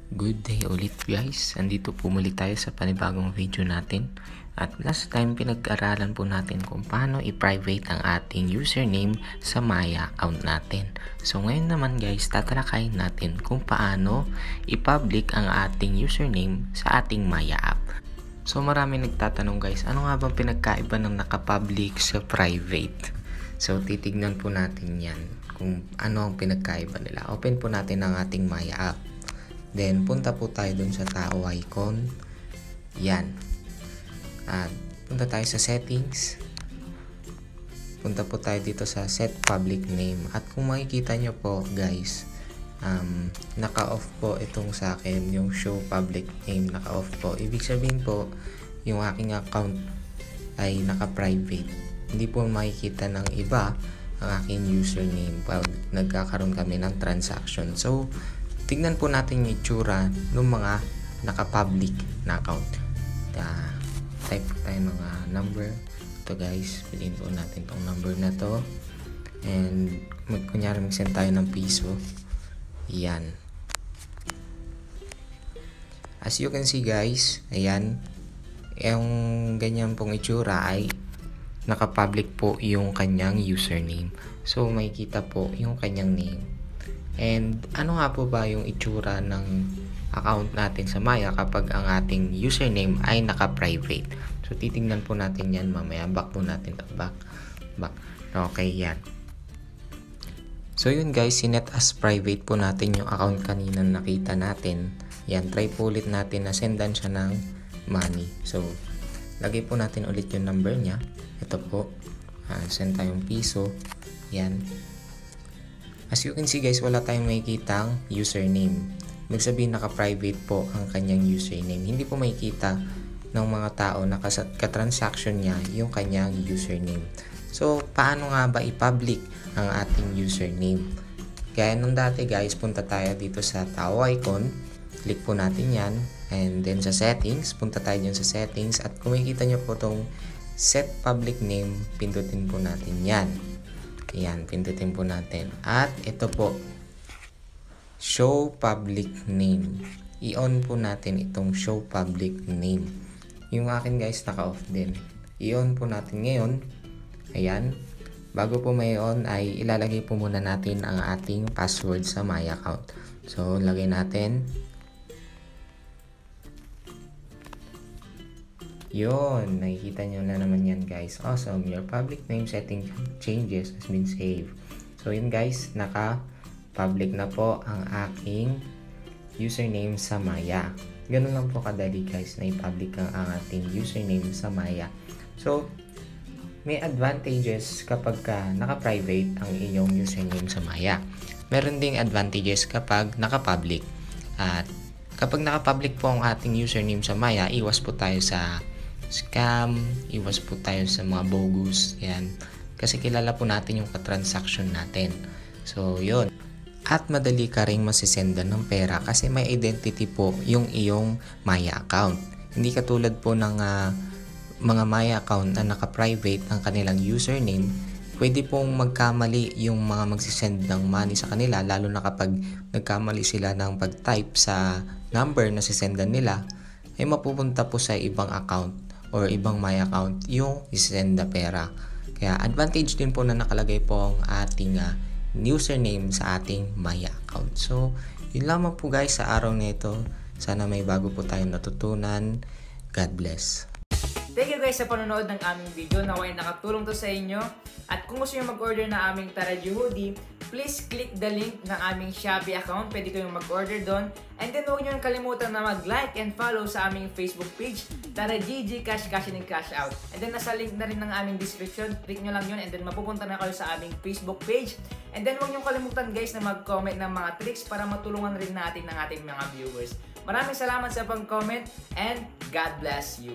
Good day ulit guys, andito po muli tayo sa panibagong video natin. At last time pinag-aralan po natin kung paano i-private ang ating username sa Maya account natin. So ngayon naman guys, tatalakayin natin kung paano i-public ang ating username sa ating Maya app. So marami nagtatanong guys, ano nga bang pinagkaiba ng naka-public sa private? So titignan po natin yan kung ano ang pinagkaiba nila. Open po natin ang ating Maya app. Then, punta po tayo dun sa tao icon. Yan. At punta tayo sa settings. Punta po tayo dito sa set public name. At kung makikita nyo po guys, naka-off po itong sa akin, yung show public name, naka-off po. Ibig sabihin po, yung aking account ay naka-private. Hindi po makikita ng iba ang aking username pag nagkakaroon kami ng transaction. So, tignan po natin yung itsura ng mga naka-public na account. Type po tayo mga number. Ito guys, piliin po natin itong number na to. And kunyari mag-send tayo ng piso. Yan. As you can see guys, ayan. Yung ganyan pong itsura ay naka-public po yung kanyang username. So makikita po yung kanyang name. And ano nga po ba yung itsura ng account natin sa Maya kapag ang ating username ay naka-private? So titingnan po natin yan mamaya. Back po natin. Back. Okay, yan. So yun guys, sinet as private po natin yung account kanina nakita natin. Yan, try po ulit natin na sendan siya ng money. So, lagay po natin ulit yung number niya. Ito po. Send tayong piso. Yan. As you can see guys, wala tayong makikitang username. Ibig sabihin naka-private po ang kanyang username. Hindi po makikita ng mga tao na ka-transaction niya yung kanyang username. So, paano nga ba i-public ang ating username? Kaya nung dati guys, punta tayo dito sa tao icon. Click po natin yan. And then sa settings, punta tayo dyan sa settings. At kung makikita nyo po itong set public name, pindutin po natin yan. Ayan, pindutin po natin. At ito po, show public name. I-on po natin itong show public name. Yung akin guys, naka-off din. I-on po natin ngayon. Ayan. Bago po may on ay ilalagay po muna natin ang ating password sa My account. So, lagay natin. Yun, nakikita nyo na naman yan guys. Awesome, your public name setting changes has been saved. So yun guys, naka-public na po ang aking username sa Maya. Ganun lang po kadali guys na i-public ang ating username sa Maya. So, may advantages kapag naka-private ang inyong username sa Maya. Meron ding advantages kapag naka-public. At kapag naka-public po ang ating username sa Maya, iwas po tayo sa scam, iwas po tayo sa mga bogus, yan. Kasi kilala po natin yung katransaction natin. So, yun. At madali ka rin masisendan ng pera kasi may identity po yung iyong Maya account. Hindi katulad po ng mga Maya account na naka-private ang kanilang username, pwede pong magkamali yung mga magsisend ng money sa kanila, lalo na kapag nagkamali sila ng pag-type sa number na sisendan nila, ay mapupunta po sa ibang account or ibang My account yung isend na pera. Kaya advantage din po na nakalagay po ang ating username sa ating Maya account. So, yun lamang po guys sa araw na ito. Sana may bago po tayong natutunan. God bless. Thank you guys sa panonood ng aming video. Naway nakatulong to sa inyo. At kung gusto nyo mag-order na aming Tara-G hoodie, please click the link ng aming Shopee account. Pwede kayong mag-order doon. And then huwag nyo kalimutan na mag-like and follow sa aming Facebook page, Tara-G Cash In and Cash Out. And then nasa link na rin ng aming description. Click nyo lang yun and then mapupunta na kayo sa aming Facebook page. And then huwag nyo kalimutan guys na mag-comment ng mga tricks para matulungan rin natin ng ating mga viewers. Maraming salamat sa pag-comment and God bless you.